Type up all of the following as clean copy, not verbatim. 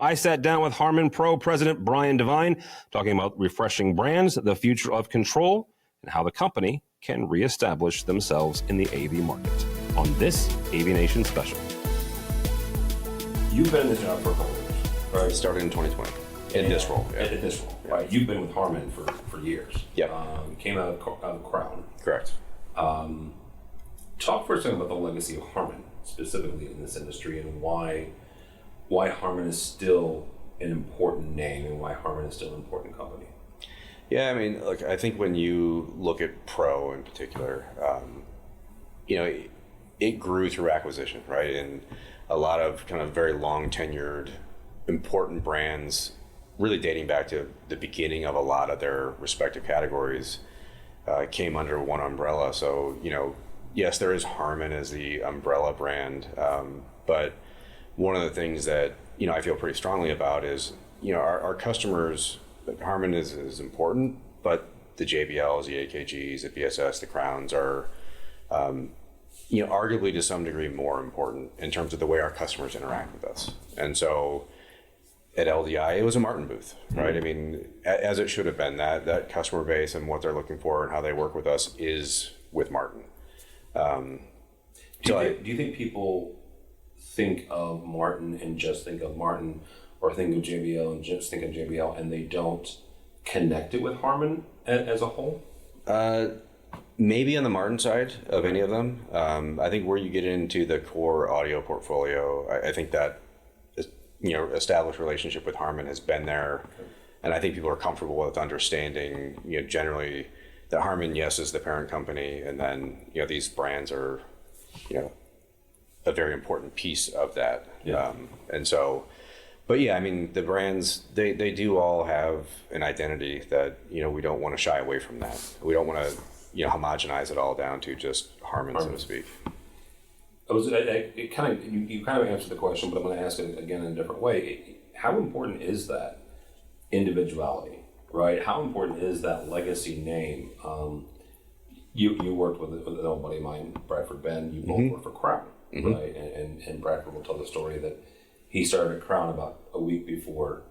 I sat down with Harman Pro President Brian Devine, talking about refreshing brands, the future of control, and how the company can reestablish themselves in the AV market on this AVNation Special. You've been in this job for a couple of years, right? Started in 2020 in this role. Yeah. In this role, right? You've been with Harman for years. Yeah. Came out of Crown. Correct. Talk for a second about the legacy of Harman, specifically in this industry, and why Harman is still an important name and why Harman is still an important company. Yeah, I mean, look, I think when you look at Pro in particular, it grew through acquisition, right? And a lot of kind of very long tenured, important brands, really dating back to the beginning of a lot of their respective categories, came under one umbrella. So, yes, there is Harman as the umbrella brand, but one of the things that, I feel pretty strongly about is, our customers, Harman is important, but the JBLs, the AKGs, the BSS, the Crowns are, arguably to some degree more important in terms of the way our customers interact with us. And so at LDI, it was a Martin booth, right? Mm-hmm. I mean, as it should have been, that customer base and what they're looking for and how they work with us is with Martin. Do you think people think of Martin and just think of Martin, or think of JBL and just think of JBL, and they don't connect it with Harman as a whole? Maybe on the Martin side of any of them. I think where you get into the core audio portfolio, I think that established relationship with Harman has been there, okay. And I think people are comfortable with understanding, generally that Harman, yes, is the parent company, and then these brands are, a very important piece of that. Yeah. And so, but yeah, I mean, the brands, they do all have an identity that, we don't want to shy away from that. We don't want to, homogenize it all down to just Harman, so to speak. You kind of answered the question, but I'm going to ask it again in a different way. How important is that individuality, right? How important is that legacy name? You worked with an old buddy of mine, Bradford Ben. You both worked for Crown, mm-hmm. right? And Bradford will tell the story that he started at Crown about a week before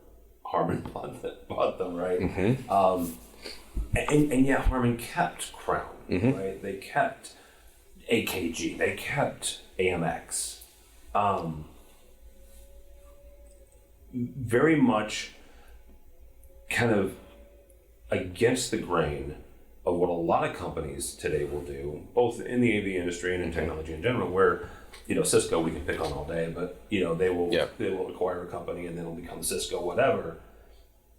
Harman bought them, right? Mm-hmm. And yet Harman kept Crown, mm-hmm. right? They kept AKG, they kept AMX. Very much kind of against the grain of what a lot of companies today will do, both in the AV industry and in technology in general, where, Cisco we can pick on all day, but, they will acquire a company and then it'll become Cisco, whatever.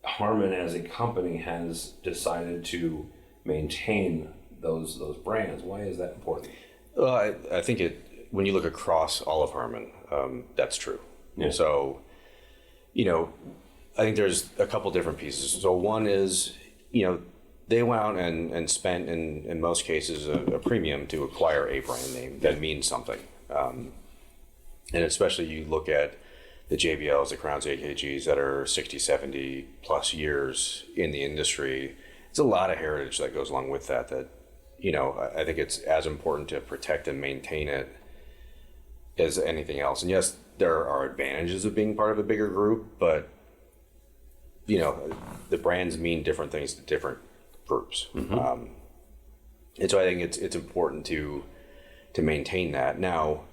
Harman as a company has decided to maintain those brands. Why is that important? Well, I think when you look across all of Harman, that's true. Yeah. So, I think there's a couple different pieces. So one is, they went out and spent, in most cases, a premium to acquire a brand name that means something. And especially you look at the JBLs, the Crowns, AKGs that are 60, 70 plus years in the industry. It's a lot of heritage that goes along with that, I think it's as important to protect and maintain it as anything else. And yes, there are advantages of being part of a bigger group, but the brands mean different things to different groups. Mm-hmm. And so I think it's important to maintain that. Now,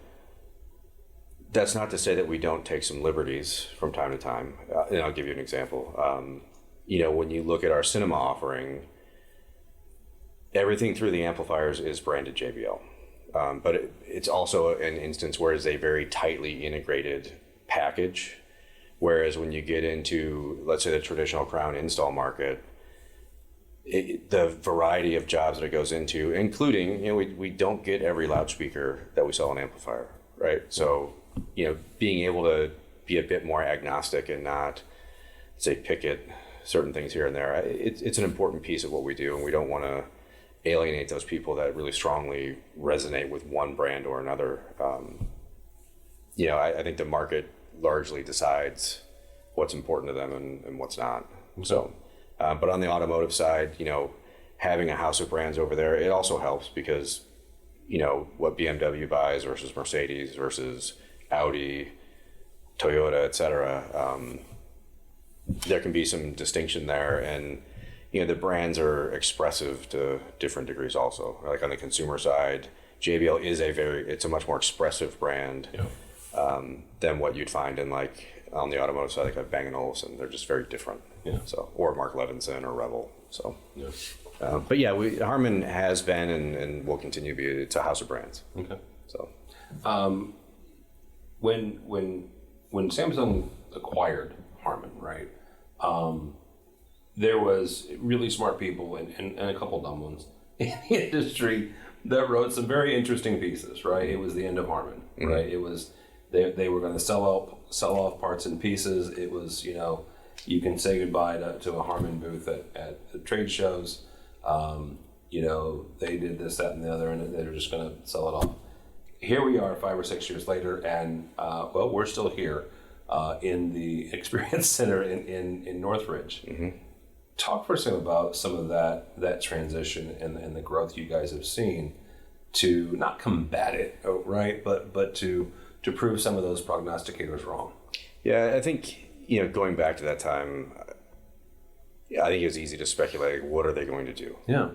that's not to say that we don't take some liberties from time to time. And I'll give you an example. When you look at our cinema offering, everything through the amplifiers is branded JBL. But it's also an instance where it's a very tightly integrated package. Whereas when you get into, let's say, the traditional Crown install market, the variety of jobs that it goes into, including, we don't get every loudspeaker that we sell an amplifier, right? So, being able to be a bit more agnostic and not, say, picket certain things here and there, it's an important piece of what we do, and we don't want to alienate those people that really strongly resonate with one brand or another. I think the market largely decides what's important to them and what's not. So, but on the automotive side, having a house of brands over there, it also helps because, what BMW buys versus Mercedes versus Audi, Toyota, et cetera, there can be some distinction there. And, the brands are expressive to different degrees also. Like on the consumer side, JBL is it's a much more expressive brand than what you'd find in like on the automotive side, like a Bang & Olufsen. They're just very different. Yeah. So, or Mark Levinson or Revel. So, yeah. But yeah, Harman has been and will continue to be. It's a house of brands. Okay. So, when Samsung acquired Harman, right? There was really smart people and a couple dumb ones in the industry that wrote some very interesting pieces, right? It was the end of Harman, right? It was they were going to sell off parts and pieces. It was, you can say goodbye to a Harman booth at the trade shows. They did this, that, and the other, and they're just going to sell it off. Here we are 5 or 6 years later, and we're still here in the Experience Center in Northridge. Talk for a second about some of that transition and the growth you guys have seen to not combat it, right, but to prove some of those prognosticators wrong. Yeah, I think going back to that time, I think it was easy to speculate what are they going to do. Yeah.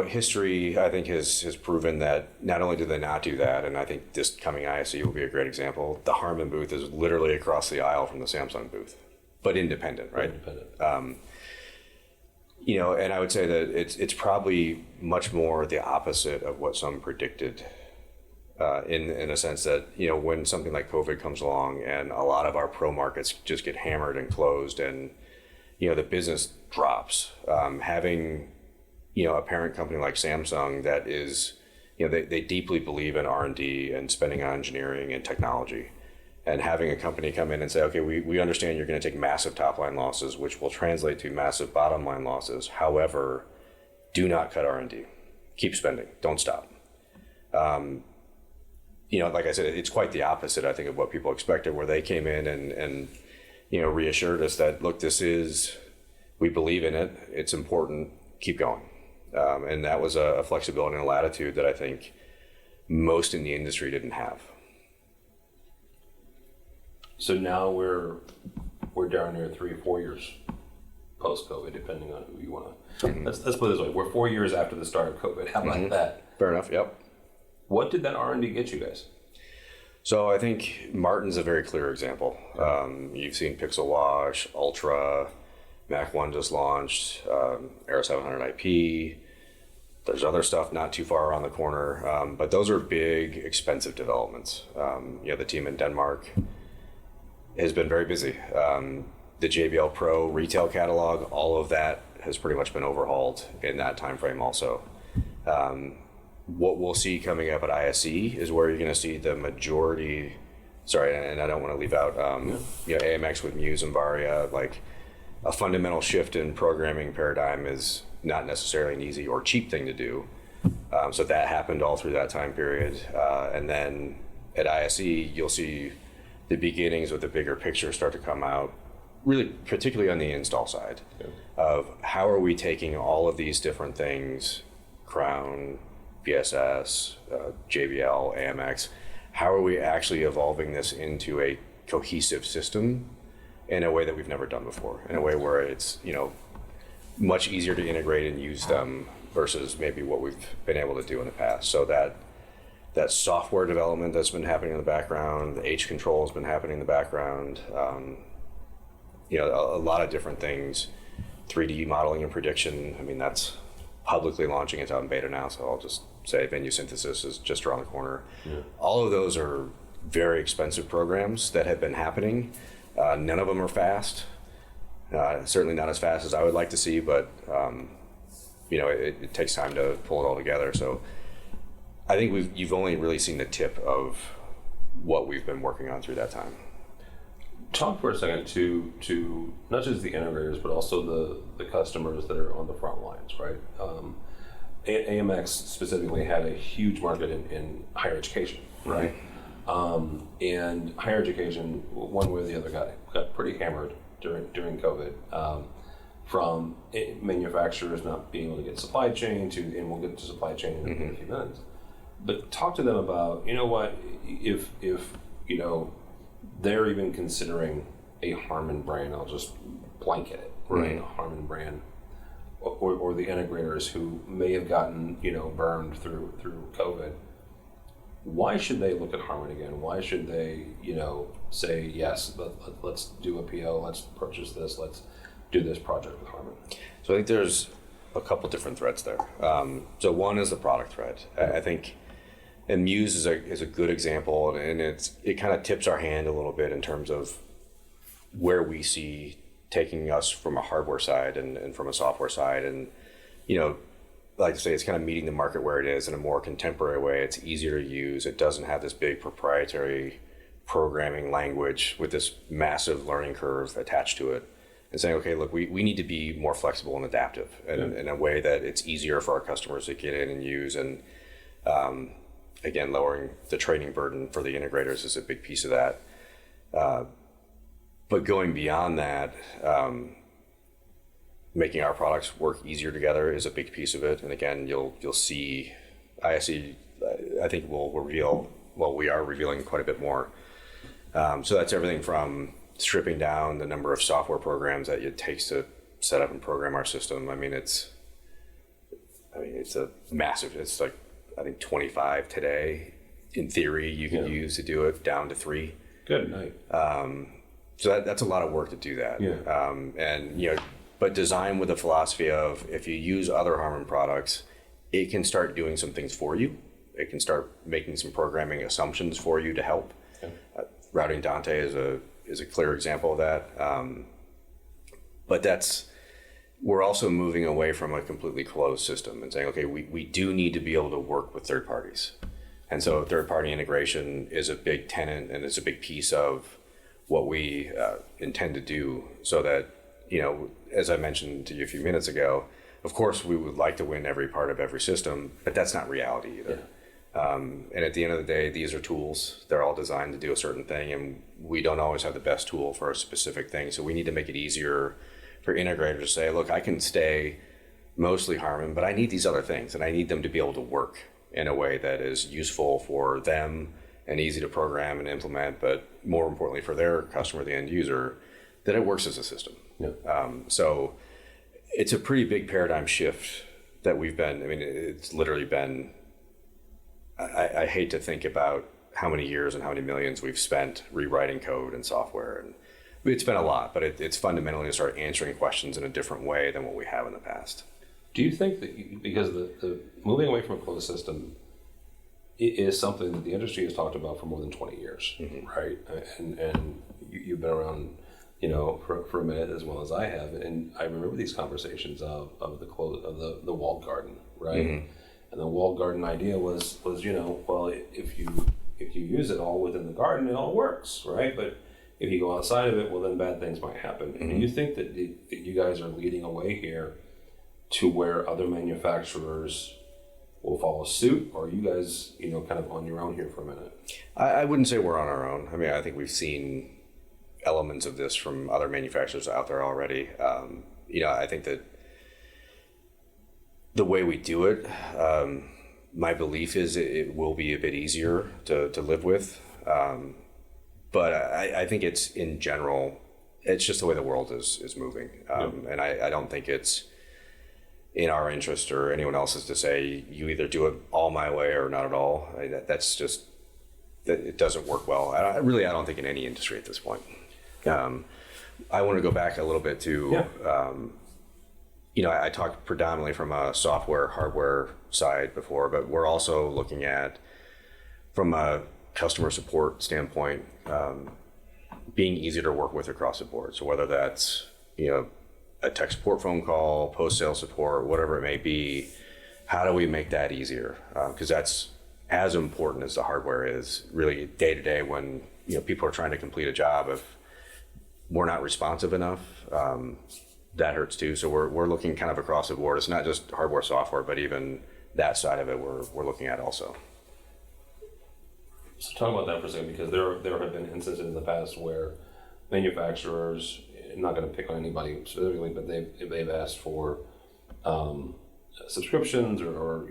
History, I think, has proven that not only did they not do that, and I think this coming ISE will be a great example, the Harman booth is literally across the aisle from the Samsung booth, but independent, right? Independent. And I would say that it's probably much more the opposite of what some predicted, in a sense that, when something like COVID comes along and a lot of our pro markets just get hammered and closed and, the business drops, having a parent company like Samsung that is, they deeply believe in R&D and spending on engineering and technology, and having a company come in and say, okay, we understand you're going to take massive top line losses, which will translate to massive bottom line losses. However, do not cut R&D. Keep spending. Don't stop. Like I said, it's quite the opposite, I think, of what people expected, where they came in and reassured us that, look, we believe in it. It's important. Keep going. And that was a flexibility and a latitude that I think most in the industry didn't have. So now we're down there 3 or 4 years post-COVID, depending on who you want to. Let's put it this way: we're 4 years after the start of COVID. How about that? Fair enough. Yep. What did that R&D get you guys? So I think Martin's a very clear example. You've seen Pixel Wash, Ultra, Mac 1 just launched, Aero 700 IP. There's other stuff not too far around the corner, but those are big, expensive developments. The team in Denmark has been very busy. The JBL Pro retail catalog, all of that has pretty much been overhauled in that time frame also. What we'll see coming up at ISE is where you're going to see the majority, and I don't want to leave out AMX with Muse and Varia, like a fundamental shift in programming paradigm is not necessarily an easy or cheap thing to do. So that happened all through that time period. And then at ISE, you'll see the beginnings of the bigger picture start to come out, really particularly on the install side, of how are we taking all of these different things, Crown, BSS, JBL, AMX, how are we actually evolving this into a cohesive system in a way that we've never done before, in a way where it's, much easier to integrate and use them versus maybe what we've been able to do in the past. So that software development that's been happening in the background, the H control has been happening in the background, a lot of different things, 3D modeling and prediction. I mean, that's publicly launching. It's out in beta now, so I'll just say venue synthesis is just around the corner. Yeah. All of those are very expensive programs that have been happening. None of them are fast. Certainly not as fast as I would like to see, but it takes time to pull it all together. So I think you've only really seen the tip of what we've been working on through that time. Talk for a second to not just the integrators, but also the customers that are on the front lines, right? AMX specifically had a huge market in higher education, right? And higher education, one way or the other, got pretty hammered during COVID, from manufacturers not being able to get supply chain and we'll get to supply chain in a few minutes. But talk to them about, if they're even considering a Harman brand. I'll just blanket it, right? A Harman brand, or the integrators who may have gotten burned through COVID. Why should they look at Harman again? Why should they say yes? Let's do a PO. Let's purchase this. Let's do this project with Harman. So I think there's a couple different threads there. So one is the product thread. I think, and Muse is a good example, and it kind of tips our hand a little bit in terms of where we see taking us from a hardware side and from a software side, and like I say, it's kind of meeting the market where it is in a more contemporary way. It's easier to use. It doesn't have this big proprietary programming language with this massive learning curve attached to it. And saying, okay, look, we need to be more flexible and adaptive in a way that it's easier for our customers to get in and use. And again, lowering the training burden for the integrators is a big piece of that. But going beyond that, making our products work easier together is a big piece of it. And again, you'll see, I think we'll reveal, we are revealing quite a bit more. So that's everything from stripping down the number of software programs that it takes to set up and program our system. It's a massive, it's like, I think 25 today, in theory, you can use to do it, down to 3. Good night. So that's a lot of work to do that. Yeah. But design with the philosophy of, if you use other Harman products, it can start doing some things for you. It can start making some programming assumptions for you to help. Yeah. Routing Dante is a clear example of that. But we're also moving away from a completely closed system and saying, okay, we do need to be able to work with third parties. And so third-party integration is a big tenet, and it's a big piece of what we intend to do, so that, as I mentioned to you a few minutes ago, of course we would like to win every part of every system, but that's not reality either. Yeah. And at the end of the day, these are tools. They're all designed to do a certain thing, and we don't always have the best tool for a specific thing. So we need to make it easier for integrators to say, look, I can stay mostly Harman, but I need these other things, and I need them to be able to work in a way that is useful for them and easy to program and implement, but more importantly for their customer, the end user, that it works as a system. Yeah. So it's a pretty big paradigm shift that it's literally been, I hate to think about how many years and how many millions we've spent rewriting code and software. And it's been a lot, but it's fundamentally to start answering questions in a different way than what we have in the past. Do you think that because the moving away from a closed system is something that the industry has talked about for more than 20 years, right? And you've been around, for a minute as well as I have, and I remember these conversations of the walled garden, right? Mm-hmm. And the walled garden idea was well, if you use it all within the garden, it all works, right? But if you go outside of it, well, then bad things might happen. Mm-hmm. And do you think that you guys are leading away here to where other manufacturers will follow suit, or are you guys, kind of on your own here for a minute? I wouldn't say we're on our own. I think we've seen elements of this from other manufacturers out there already. I think that the way we do it, my belief is it will be a bit easier to live with. But I think it's, in general, it's just the way the world is moving. And I don't think it's in our interest or anyone else's to say you either do it all my way or not at all. That's just, it doesn't work well. I don't think in any industry at this point. I want to go back a little bit to, I talked predominantly from a software, hardware side before, but we're also looking at, from a customer support standpoint, being easier to work with across the board. So whether that's, a tech support phone call, post-sale support, whatever it may be, how do we make that easier? Because that's as important as the hardware is, really day to day when people are trying to complete a job. If we're not responsive enough, that hurts too. So we're looking kind of across the board. It's not just hardware, software, but even that side of it we're looking at also. So talk about that for a second, because there have been instances in the past where manufacturers, I'm not going to pick on anybody specifically, but they've asked for subscriptions, or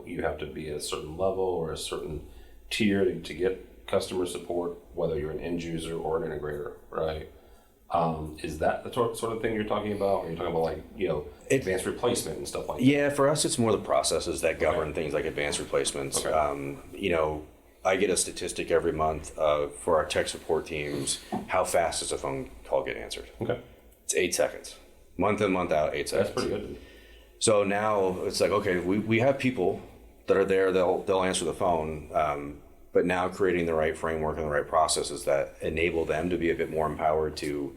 you have to be at a certain level or a certain tier to get customer support, whether you're an end user or an integrator, right? Is that the sort of thing you're talking about? Or you're talking about like, advanced replacement and stuff like that? Yeah, for us, it's more the processes that govern things like advanced replacements. Okay. I get a statistic every month for our tech support teams, how fast does a phone call get answered? Okay. It's 8 seconds. Month in, month out, 8 seconds. That's pretty good. So now it's like, okay, we have people that are there, they'll answer the phone, but now creating the right framework and the right processes that enable them to be a bit more empowered to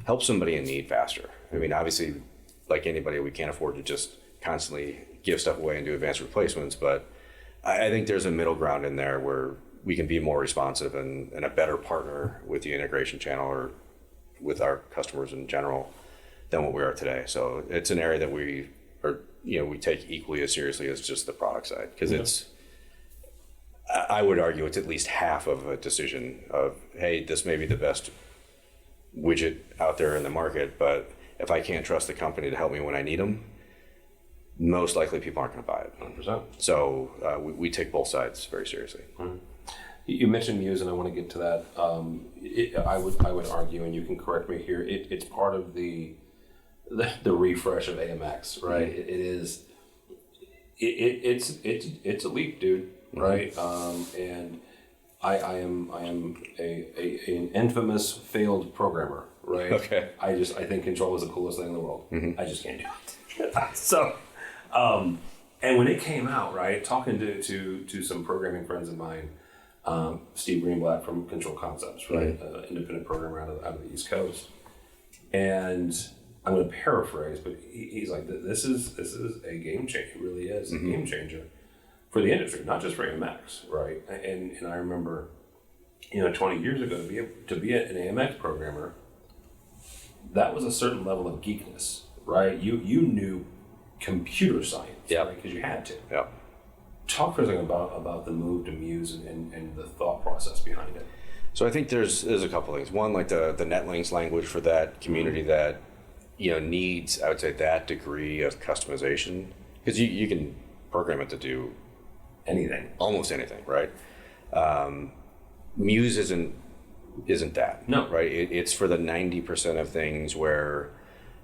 help somebody in need faster. I mean, obviously, like anybody, we can't afford to just constantly give stuff away and do advanced replacements, but I think there's a middle ground in there where we can be more responsive and a better partner with the integration channel or with our customers in general than what we are today. So it's an area that we take equally as seriously as just the product side, because I would argue it's at least half of a decision of, hey, this may be the best widget out there in the market, but if I can't trust the company to help me when I need them, most likely people aren't going to buy it. 100%. So we take both sides very seriously. Mm-hmm. You mentioned Muse, and I want to get to that. I would argue, and you can correct me here, it's part of the refresh of AMX, right? Mm-hmm. It's a leap, dude, right? Mm-hmm. And I am an infamous failed programmer, right? Okay. I think control is the coolest thing in the world. Mm-hmm. I just can't do it. So, and when it came out, right, talking to some programming friends of mine, Steve Greenblatt from Control Concepts, right, mm-hmm. Independent programmer out of the East Coast, and I'm going to paraphrase, but he's like, this is a game changer. It really is a game changer for the industry, not just for AMX, right? And I remember, 20 years ago, to be an AMX programmer, that was a certain level of geekness, right? You knew computer science, right? Because you had to. Yeah. Talk for a second about the move to Muse and the thought process behind it. So I think there's a couple things. One, like the Netlings language for that community that needs, I would say, that degree of customization, because you can program it to do anything, almost anything, right? Muse isn't that. No. Right? It's for the 90% of things where,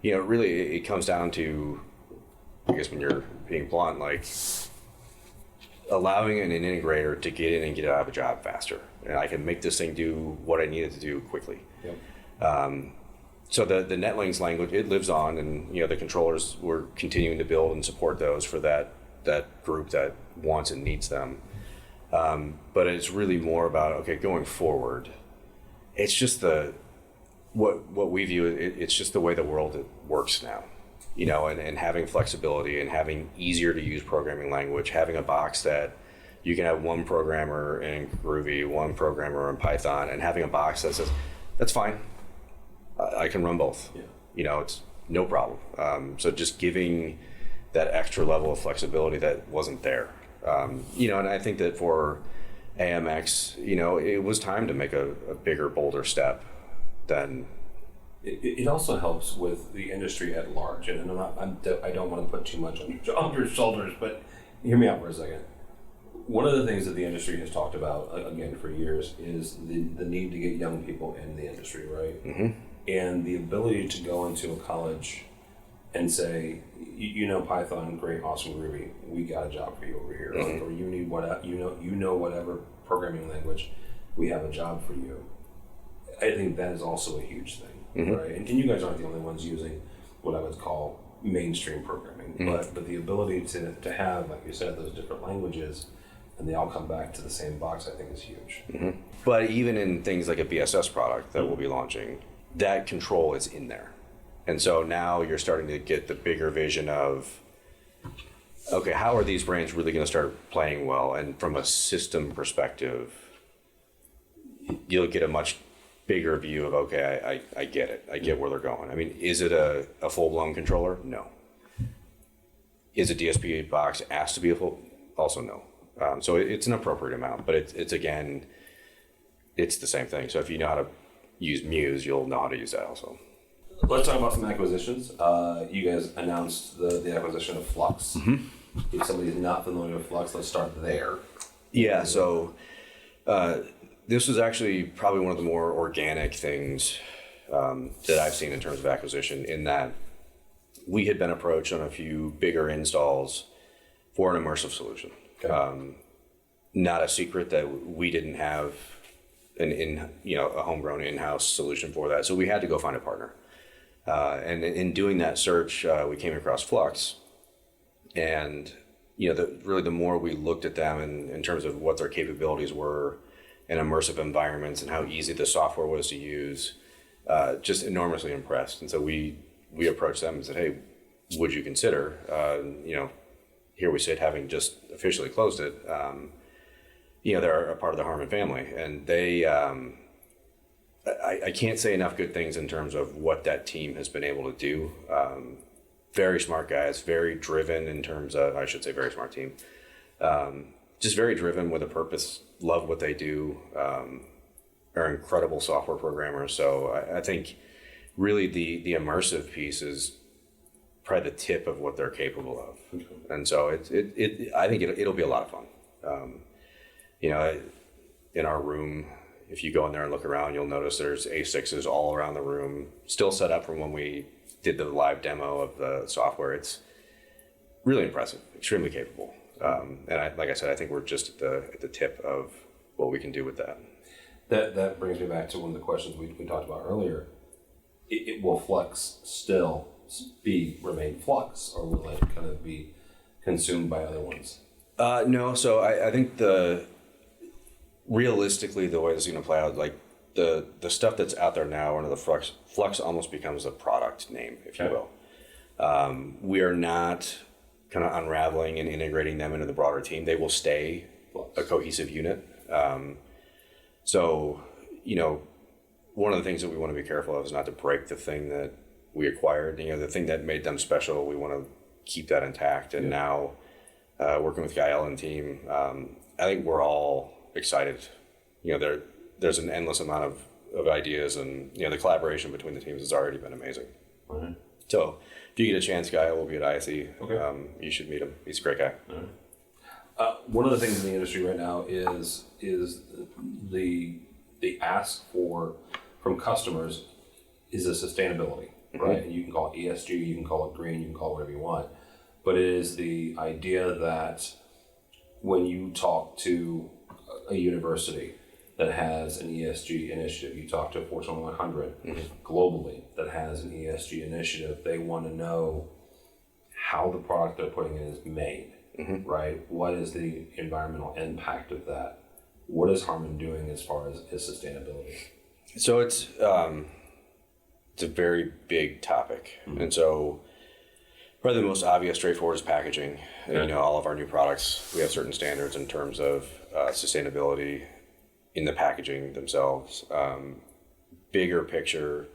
really it comes down to, I guess when you're being blunt, like allowing an integrator to get in and get out of a job faster. And I can make this thing do what I need it to do quickly. Yep. So the Netlings language, it lives on, and the controllers, we're continuing to build and support those for that group that wants and needs them. But it's really more about, okay, going forward, it's just what we view, it's just the way the world works now. And having flexibility and having easier to use programming language, having a box that you can have one programmer in Groovy, one programmer in Python, and having a box that says, that's fine. I can run both. Yeah. It's no problem. So just giving that extra level of flexibility that wasn't there. And I think that for AMX, it was time to make a bigger, bolder step than. It also helps with the industry at large, and I don't want to put too much on your shoulders, but hear me out for a second. One of the things that the industry has talked about, again, for years, is the need to get young people in the industry, right? Mm-hmm. And the ability to go into a college and say, Python, great, awesome, Groovy, we got a job for you over here, mm-hmm. Or you need whatever programming language, we have a job for you. I think that is also a huge thing. Mm-hmm. Right, and you guys aren't the only ones using what I would call mainstream programming, mm-hmm. but the ability to have, like you said, those different languages, and they all come back to the same box, I think is huge. Mm-hmm. But even in things like a BSS product that we'll be launching, that control is in there, and so now you're starting to get the bigger vision of, okay, how are these brands really going to start playing well? And from a system perspective, you'll get a much bigger view of, okay, I get it. I get where they're going. I mean, is it a full-blown controller? No. Is a DSP box asked to be a full? Also no. So it's an appropriate amount, but it's again, it's the same thing. So if you know how to use Muse, you'll know how to use that also. Let's talk about some acquisitions. You guys announced the acquisition of Flux. Mm-hmm. If somebody's not familiar with Flux, let's start there. Yeah, so this was actually probably one of the more organic things that I've seen in terms of acquisition, in that we had been approached on a few bigger installs for an immersive solution. Okay. Not a secret that we didn't have a homegrown in-house solution for that. So we had to go find a partner. And in doing that search, we came across Flux. And, the more we looked at them in terms of what their capabilities were in immersive environments and how easy the software was to use, just enormously impressed. And so we approached them and said, hey, would you consider, here we sit, having just officially closed it, they're a part of the Harman family, and they, I can't say enough good things in terms of what that team has been able to do. Very smart guys, very driven in terms of, I should say very smart team, just very driven with a purpose, love what they do, are incredible software programmers. So I think really the immersive piece is probably the tip of what they're capable of. Okay. And so I think it'll be a lot of fun. In our room, if you go in there and look around, you'll notice there's A6s all around the room, still set up from when we did the live demo of the software. It's really impressive, extremely capable. Like I said, I think we're just at the tip of what we can do with that. That brings me back to one of the questions we talked about earlier. Will Flux still remain Flux, or will it kind of be consumed by other ones? No. So I think realistically, the way this is going to play out, like the stuff that's out there now under the Flux almost becomes a product name, if you will. We are not kind of unraveling and integrating them into the broader team. They will stay a cohesive unit. So, one of the things that we want to be careful of is not to break the thing that we acquired. The thing that made them special, we want to keep that intact. And now, working with Gael and team, I think we're all excited. There's an endless amount of ideas, and the collaboration between the teams has already been amazing. Mm-hmm. So if you get a chance, Gael will be at ISE. Okay. You should meet him. He's a great guy. Right. One of the things in the industry right now is the ask from customers is a sustainability, mm-hmm. right? And you can call it ESG, you can call it green, you can call it whatever you want, but it is the idea that when you talk to a university that has an ESG initiative, you talk to a Fortune 100 mm-hmm. globally that has an ESG initiative, they want to know how the product they're putting in is made, mm-hmm. right? What is the environmental impact of that? What is Harman doing as far as sustainability? So it's a very big topic, mm-hmm. and so probably the most obvious, straightforward is packaging. Okay. All of our new products, we have certain standards in terms of sustainability in the packaging themselves. Bigger picture,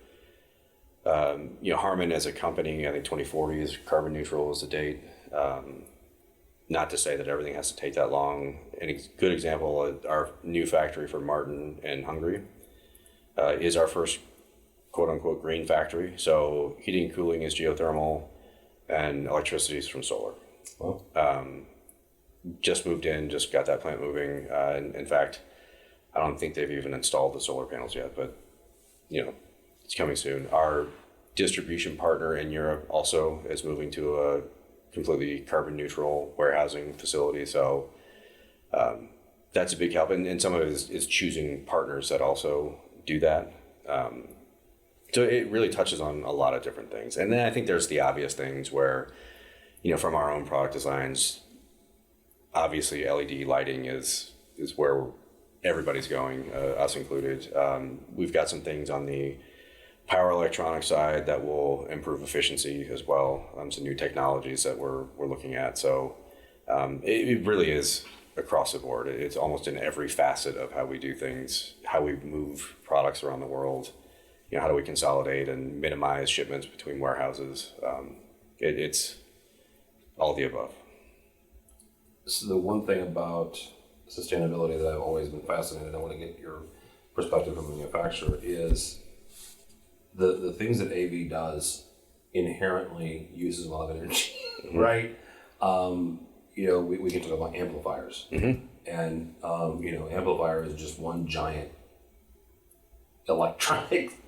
Harman as a company, I think 2040 is carbon neutral as the date. Not to say that everything has to take that long. A good example, our new factory for Martin in Hungary is our first quote unquote green factory. So heating and cooling is geothermal, and electricity is from solar. Wow. Just moved in, just got that plant moving. In fact, I don't think they've even installed the solar panels yet, but it's coming soon. Our distribution partner in Europe also is moving to a completely carbon neutral warehousing facility. So that's a big help. And some of it is choosing partners that also do that. So it really touches on a lot of different things. And then I think there's the obvious things where, from our own product designs, obviously LED lighting is where everybody's going, us included. We've got some things on the power electronics side that will improve efficiency as well. Some new technologies that we're looking at. So it really is across the board. It's almost in every facet of how we do things, how we move products around the world. How do we consolidate and minimize shipments between warehouses? It's all the above. So the one thing about sustainability that I've always been fascinated, I want to get your perspective from a manufacturer, is the things that AV does inherently uses a lot of energy, mm-hmm. right? We can talk about amplifiers, mm-hmm. and amplifier is just one giant electronic,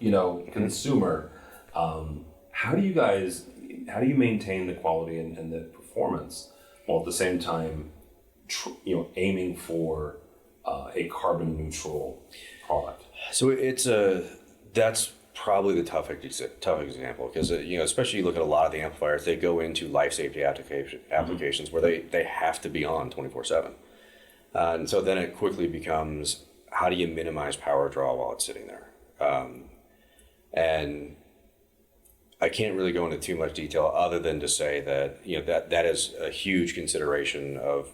consumer. How do you maintain the quality and the performance while at the same time, aiming for a carbon neutral product? So that's probably the tough example, because especially you look at a lot of the amplifiers, they go into life safety applications where they have to be on 24/7, and so then it quickly becomes, how do you minimize power draw while it's sitting there? And I can't really go into too much detail other than to say that that is a huge consideration of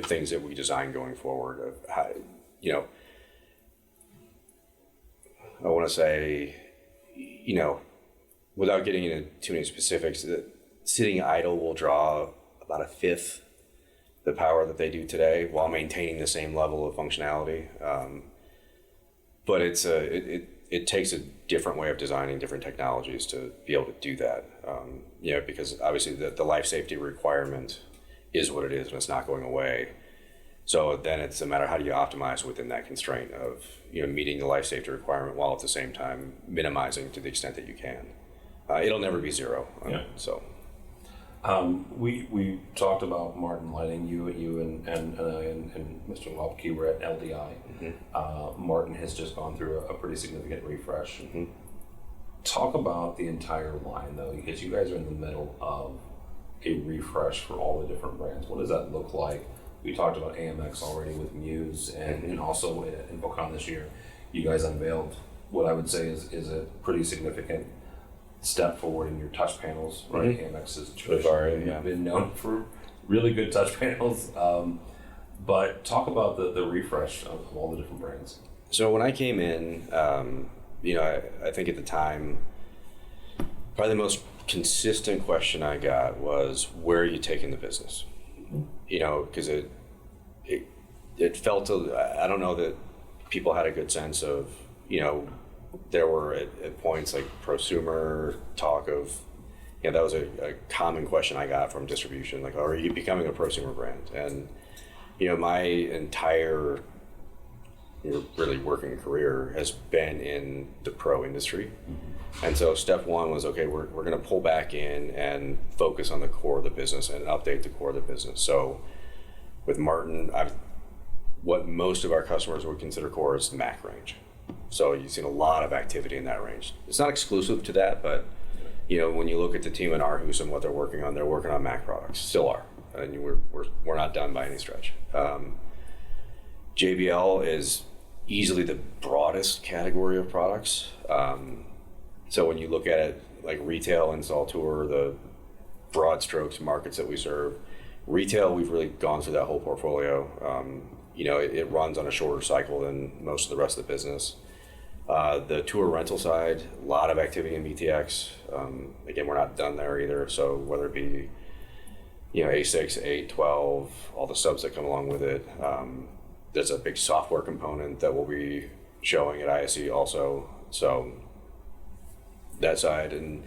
things that we design going forward. Of how, I want to say, without getting into too many specifics, that sitting idle will draw about a fifth the power that they do today while maintaining the same level of functionality. But it takes a different way of designing different technologies to be able to do that. Because obviously the life safety requirement is what it is and it's not going away. So then it's a matter, how do you optimize within that constraint of meeting the life safety requirement while at the same time minimizing to the extent that you can. It'll never be zero. So. We talked about Martin Lighting. You and Mr. Welke were at LDI. Mm-hmm. Martin has just gone through a pretty significant refresh. Mm-hmm. Talk about the entire line, though, because you guys are in the middle of a refresh for all the different brands. What does that look like? We talked about AMX already with Muse, and also in BookCon this year, you guys unveiled what I would say is a pretty significant step forward in your touch panels, right? Mm-hmm. AMX has traditionally been known for really good touch panels, but talk about the refresh of all the different brands. So when I came in, I think at the time, probably the most consistent question I got was, where are you taking the business? Because it felt, I don't know that people had a good sense of, there were at points like prosumer talk of, that was a common question I got from distribution, like, are you becoming a prosumer brand? And, my entire really working career has been in the pro industry. Mm-hmm. And so step one was, okay, we're going to pull back in and focus on the core of the business and update the core of the business. So with Martin, what most of our customers would consider core is the Mac range. So you've seen a lot of activity in that range. It's not exclusive to that, but when you look at the team in Aarhus and what they're working on Mac products, still are, and we're not done by any stretch. JBL is easily the broadest category of products. So when you look at it like retail, install, tour, the broad strokes markets that we serve, retail, we've really gone through that whole portfolio. It runs on a shorter cycle than most of the rest of the business. The tour rental side, a lot of activity in BTX. Again, we're not done there either. So whether it be, A6, 8, 12, all the subs that come along with it. There's a big software component that we'll be showing at ISE also. So that side, and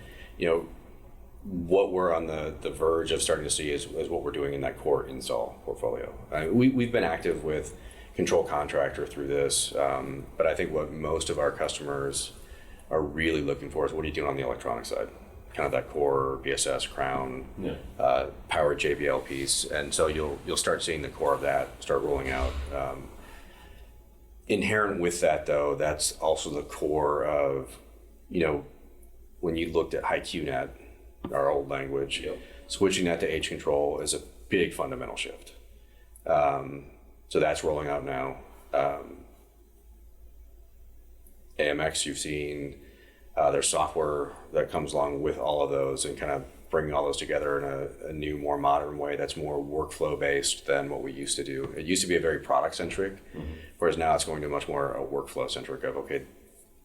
what we're on the verge of starting to see is what we're doing in that core install portfolio. We've been active with Control Contractor through this, but I think what most of our customers are really looking for is, what are you doing on the electronic side? Kind of that core BSS, Crown, power JBL piece, and so you'll start seeing the core of that start rolling out. Inherent with that, though, that's also the core of, when you looked at HiQNet, our old language, switching that to H control is a big fundamental shift. So that's rolling out now. AMX, you've seen there's software that comes along with all of those, and kind of bringing all those together in a new, more modern way that's more workflow based than what we used to do. It used to be a very product centric, whereas now it's going to much more a workflow centric of, okay,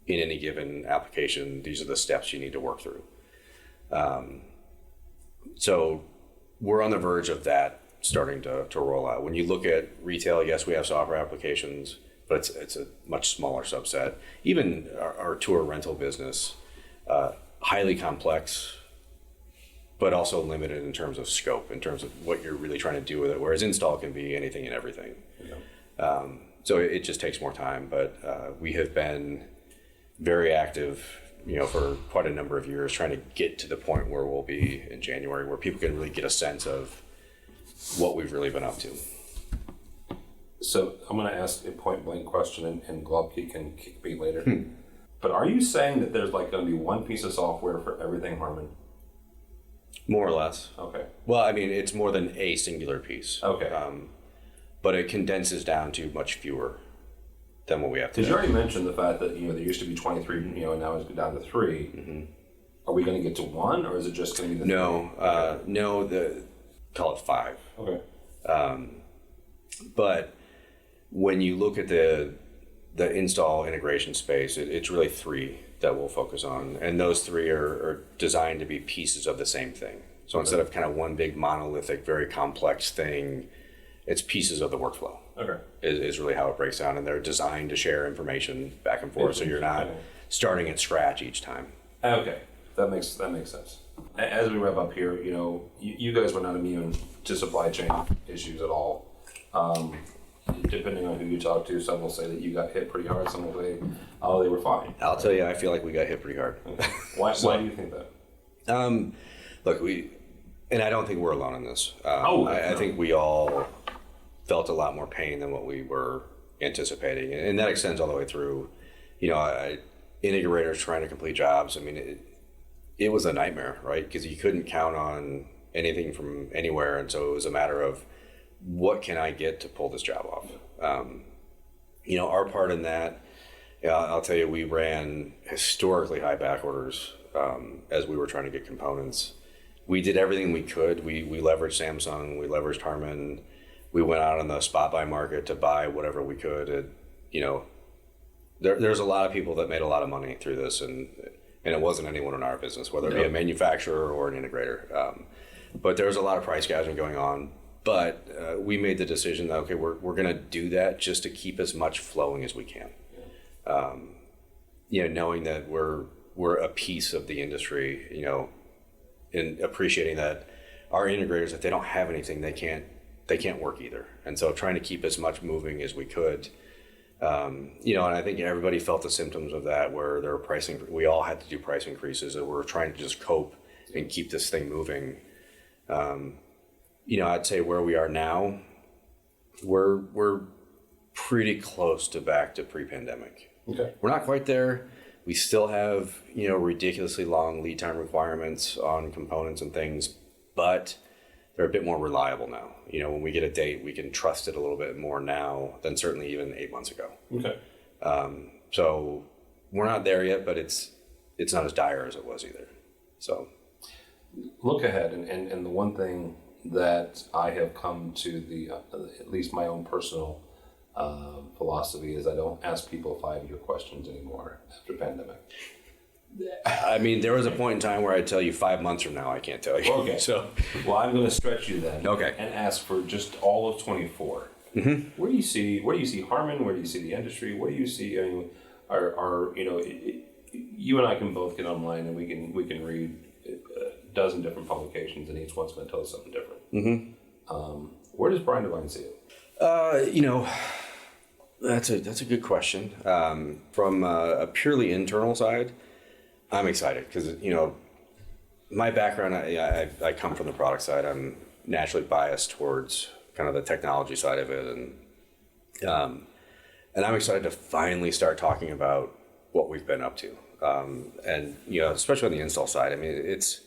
in any given application, these are the steps you need to work through. So we're on the verge of that starting to roll out. When you look at retail, yes, we have software applications, but it's a much smaller subset. Even our tour rental business, highly complex, but also limited in terms of scope, in terms of what you're really trying to do with it, whereas install can be anything and everything. So it just takes more time, but we have been very active, for quite a number of years, trying to get to the point where we'll be in January, where people can really get a sense of what we've really been up to. So I'm going to ask a point blank question, and Globke can kick me later. But are you saying that there's like going to be one piece of software for everything Harman? More or less. Okay. Well, I mean, it's more than a singular piece. Okay. But it condenses down to much fewer than what we have today. Because you already mentioned the fact that, there used to be 23, and now it's down to 3. Mm-hmm. Are we going to get to 1, or is it just going to be the 3? No, call it 5. Okay. But when you look at the install integration space, it's really 3 that we'll focus on. And those 3 are designed to be pieces of the same thing. So instead of kind of one big monolithic, very complex thing, it's pieces of the workflow. Okay. Is really how it breaks down, and they're designed to share information back and forth, so you're not starting at scratch each time. Okay, that makes sense. As we wrap up here, you guys were not immune to supply chain issues at all. Depending on who you talk to, some will say that you got hit pretty hard. Some will say, oh, they were fine. I'll tell you, I feel like we got hit pretty hard. Why do you think that? Look, and I don't think we're alone in this. I think we all felt a lot more pain than what we were anticipating, and that extends all the way through. Integrators trying to complete jobs. I mean, it was a nightmare, right? Because you couldn't count on anything from anywhere, and so it was a matter of what can I get to pull this job off. Our part in that, I'll tell you, we ran historically high back orders as we were trying to get components. We did everything we could. We leveraged Samsung, we leveraged Harman. We went out on the spot buy market to buy whatever we could. There's a lot of people that made a lot of money through this, and it wasn't anyone in our business, whether it be a manufacturer or an integrator. But there was a lot of price gouging going on. But we made the decision that, okay, we're going to do that just to keep as much flowing as we can. Knowing that we're a piece of the industry, and appreciating that our integrators, if they don't have anything, they can't work either. And so trying to keep as much moving as we could. And I think everybody felt the symptoms of that, where there were we all had to do price increases, and we're trying to just cope and keep this thing moving. I'd say where we are now, we're pretty close to back to pre-pandemic. Okay. We're not quite there. We still have, ridiculously long lead time requirements on components and things, but they're a bit more reliable now. When we get a date, we can trust it a little bit more now than certainly even 8 months ago. Okay. So we're not there yet, but it's not as dire as it was either. So look ahead, and the one thing that I have come to at least my own personal philosophy is I don't ask people 5-year questions anymore after pandemic. I mean, there was a point in time where I'd tell you 5 months from now, I can't tell you. Okay. Well, I'm going to stretch you then. Okay. And ask for just all of 24. Mm-hmm. Where do you see Harman? Where do you see the industry? What do you see? I mean, you and I can both get online and we can read a dozen different publications, and each one's going to tell us something different. Mm-hmm. Where does Brian Devine see it? That's a good question. From a purely internal side, I'm excited because, my background, I come from the product side. I'm naturally biased towards kind of the technology side of it. And I'm excited to finally start talking about what we've been up to. And, especially on the install side, I mean, it's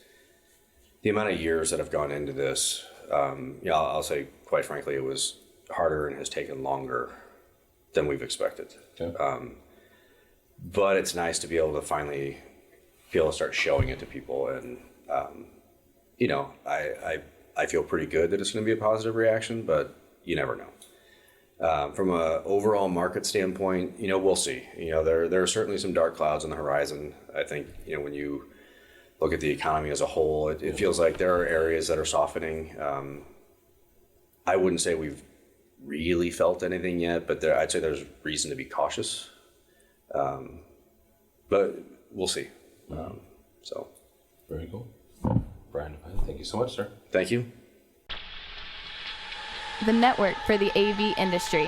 the amount of years that have gone into this. I'll say, quite frankly, it was harder and has taken longer than we've expected. Okay. But it's nice to be able to finally start showing it to people. And, I feel pretty good that it's going to be a positive reaction, but you never know. From a overall market standpoint, we'll see. There are certainly some dark clouds on the horizon. I think, when you look at the economy as a whole, it feels like there are areas that are softening. I wouldn't say we've really felt anything yet, but I'd say there's reason to be cautious. But we'll see. Very cool. Brian, thank you so much, sir. Thank you. the network for the AV industry.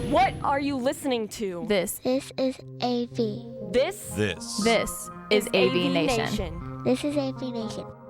What are you listening to? This This is AV. This is AVNation. This is AVNation.